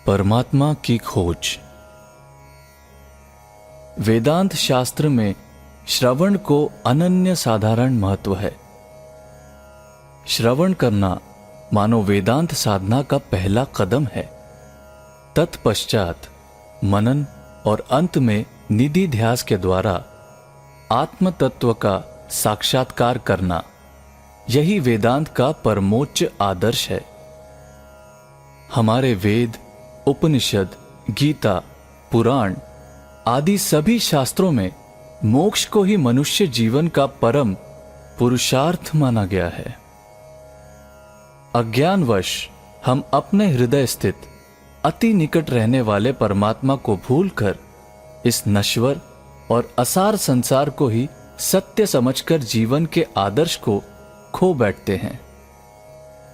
परमात्मा की खोज। वेदांत शास्त्र में श्रवण को अनन्य साधारण महत्व है। श्रवण करना मानो वेदांत साधना का पहला कदम है। तत्पश्चात मनन और अंत में निधि ध्यास के द्वारा आत्म तत्व का साक्षात्कार करना, यही वेदांत का परमोच्च आदर्श है। हमारे वेद, उपनिषद, गीता, पुराण आदि सभी शास्त्रों में मोक्ष को ही मनुष्य जीवन का परम पुरुषार्थ माना गया है। अज्ञानवश हम अपने हृदय स्थित अति निकट रहने वाले परमात्मा को भूलकर इस नश्वर और असार संसार को ही सत्य समझकर जीवन के आदर्श को खो बैठते हैं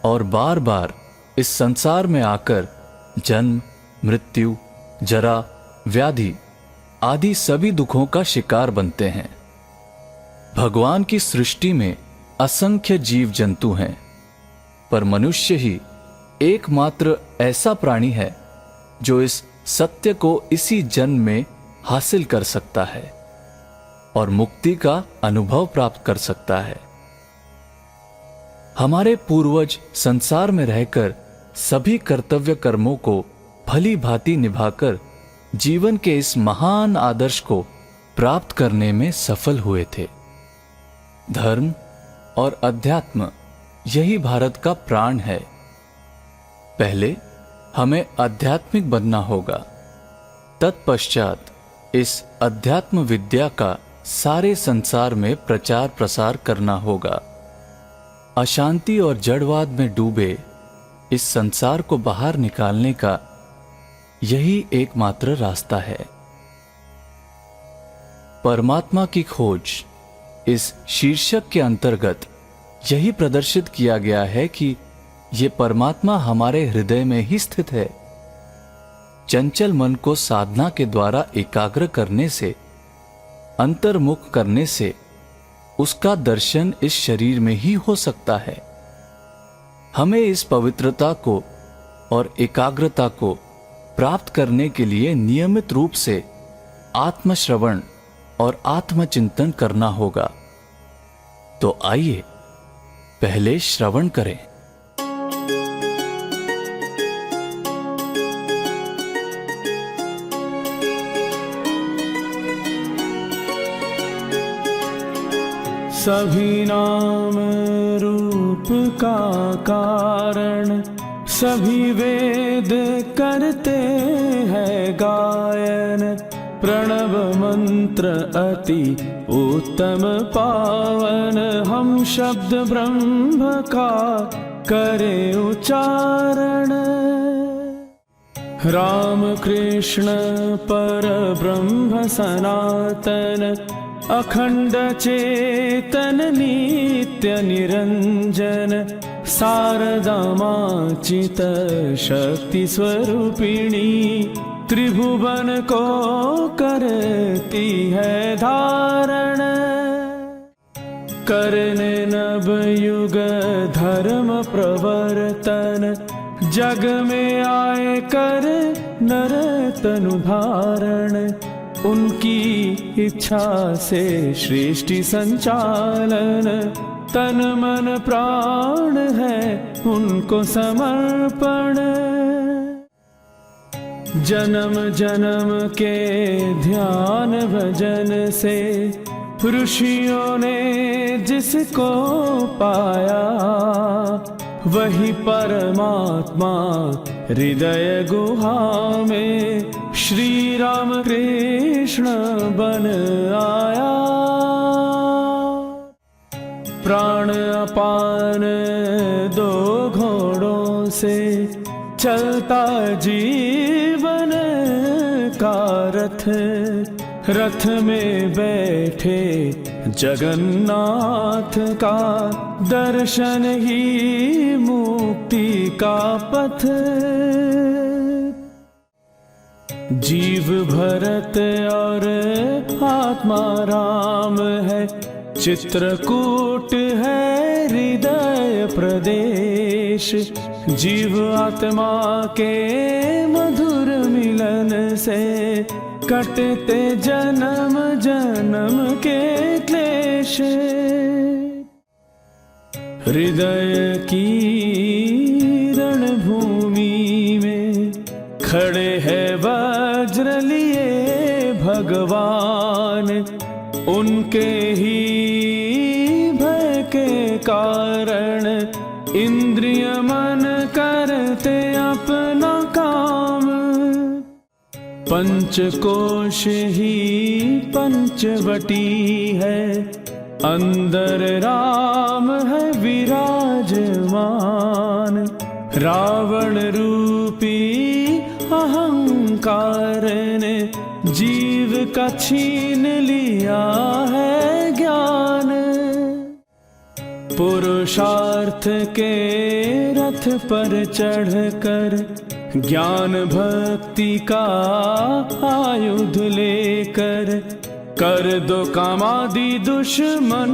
और बार बार इस संसार में आकर जन्म, मृत्यु, जरा, व्याधि आदि सभी दुखों का शिकार बनते हैं। भगवान की सृष्टि में असंख्य जीव जंतु हैं, पर मनुष्य ही एकमात्र ऐसा प्राणी है जो इस सत्य को इसी जन्म में हासिल कर सकता है और मुक्ति का अनुभव प्राप्त कर सकता है। हमारे पूर्वज संसार में रहकर सभी कर्तव्य कर्मों को भली भांति निभाकर जीवन के इस महान आदर्श को प्राप्त करने में सफल हुए थे। धर्म और अध्यात्म यही भारत का प्राण है। पहले हमें आध्यात्मिक बनना होगा, तत्पश्चात इस अध्यात्म विद्या का सारे संसार में प्रचार प्रसार करना होगा। अशांति और जड़वाद में डूबे इस संसार को बाहर निकालने का यही एकमात्र रास्ता है। परमात्मा की खोज इस शीर्षक के अंतर्गत यही प्रदर्शित किया गया है कि ये परमात्मा हमारे हृदय में ही स्थित है। चंचल मन को साधना के द्वारा एकाग्र करने से, अंतर्मुख करने से उसका दर्शन इस शरीर में ही हो सकता है। हमें इस पवित्रता को और एकाग्रता को प्राप्त करने के लिए नियमित रूप से आत्मश्रवण और आत्मचिंतन करना होगा। तो आइए पहले श्रवण करें। सभी नाम रूप का कारण, सभी वेद करते हैं गायन। प्रणव मंत्र अति उत्तम पावन, हम शब्द ब्रह्म का करें उच्चारण। राम कृष्ण पर ब्रह्म सनातन, अखंड चेतन नित्य निरंजन। शारदा मां चित शक्ति स्वरूपिणी, त्रिभुवन को करती है धारण। करने नव युग धर्म प्रवर्तन, जग में आए कर नर तनु धारण। उनकी इच्छा से सृष्टि संचालन, तन मन प्राण है उनको समर्पण। जन्म जन्म के ध्यान भजन से, ऋषियों ने जिसको पाया, वही परमात्मा हृदय गुहा में श्री राम कृष्ण बन आया। प्राण अपान दो घोड़ों से, चलता जीवन का रथ। रथ में बैठे जगन्नाथ का, दर्शन ही मुक्ति का पथ। जीव भरत और आत्मा राम है, चित्रकूट है हृदय प्रदेश। क्लेश। जीव आत्मा के मधुर मिलन से कटते जन्म जन्म के क्लेश। हृदय की रणभूमि में खड़े हैं वज्र लिए भगवान। उनके ही भय के कारण इंद्रिय मन करते अपना काम। पंचकोश ही पंचवटी है, अंदर राम है विराजमान। रावण रूपी अहंकार ने जीव का छीन लिया है ज्ञान। पुरुषार्थ के रथ पर चढ़कर ज्ञान भक्ति का आयुध लेकर कर दो कामादि दुश्मन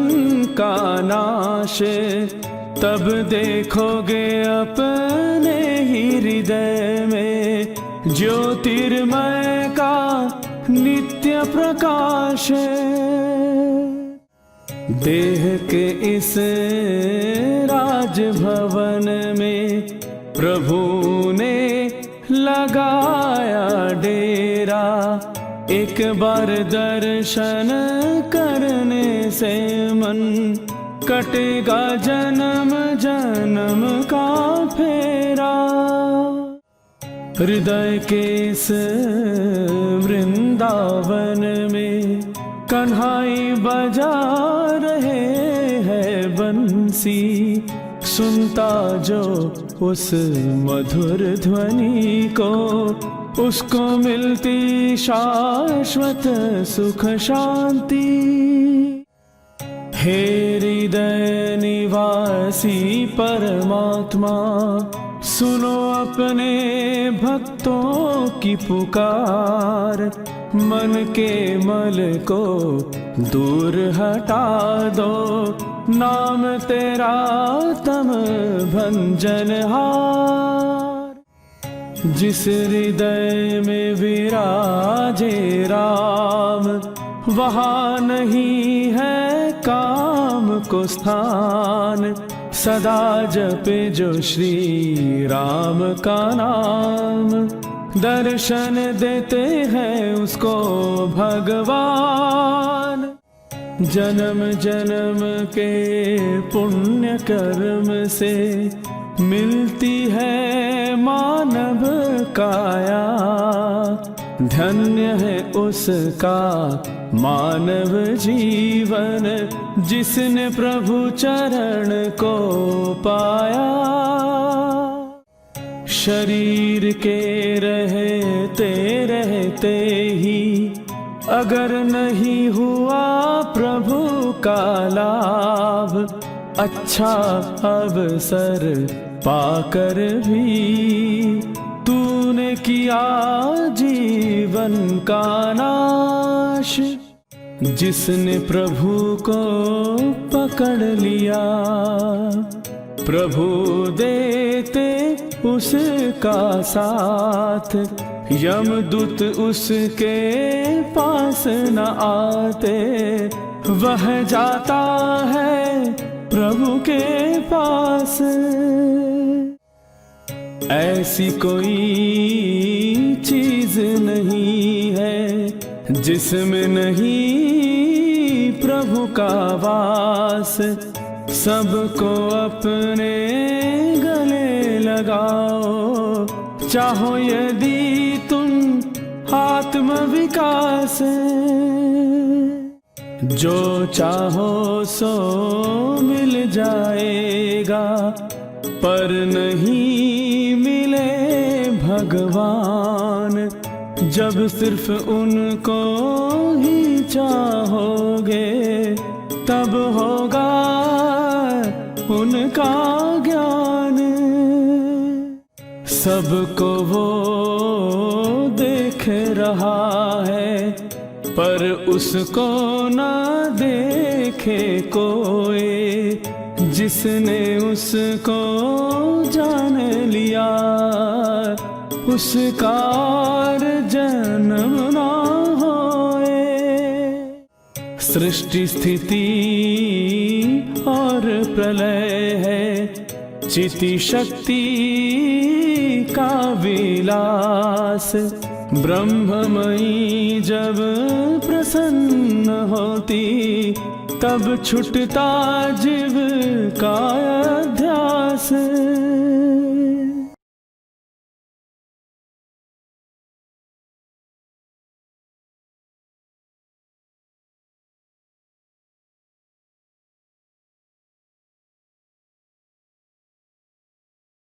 का नाश। तब देखोगे अपने ही हृदय में ज्योतिर्मय का नित्य प्रकाश। देह के इस राजभवन में प्रभु ने लगाया डेरा। एक बार दर्शन करने से मन कटेगा जन्म जन्म का फेरा। हृदय के इस वृंदावन में कन्हाई बजा रहे हैं बंसी। सुनता जो उस मधुर ध्वनि को उसको मिलती शाश्वत सुख शांति। हे हृदय निवासी परमात्मा, सुनो अपने भक्तों की पुकार। मन के मल को दूर हटा दो, नाम तेरा तम भंजनहार। जिस हृदय में विराजे राम, वहाँ नहीं है काम को स्थान। सदा जपे जो श्री राम का नाम, दर्शन देते हैं उसको भगवान। जन्म जन्म के पुण्य कर्म से मिलती है मानव काया। धन्य है उसका मानव जीवन, जिसने प्रभु चरण को पाया। शरीर के रहते रहते ही अगर नहीं हुआ प्रभु का लाभ, अच्छा अवसर पाकर भी तूने किया जीवन का नाश। जिसने प्रभु को पकड़ लिया, प्रभु देते उसका साथ। यमदूत उसके पास न आते, वह जाता है प्रभु के पास। ऐसी कोई चीज नहीं है जिसमें नहीं प्रभु का वास। सबको अपने गले लगाओ, चाहो यदि तुम आत्म विकास। जो चाहो सो मिल जाएगा, पर नहीं मिले भगवान। जब सिर्फ उनको ही चाहोगे, तब होगा उनका ज्ञान। सबको वो देख रहा है, पर उसको ना देखे कोई। जिसने उसको जान लिया उसका और जन्म ना होए। सृष्टि स्थिति और प्रलय है चिति शक्ति का विलास। ब्रह्ममयी जब प्रसन्न होती तब छुटता जीव का अध्यास।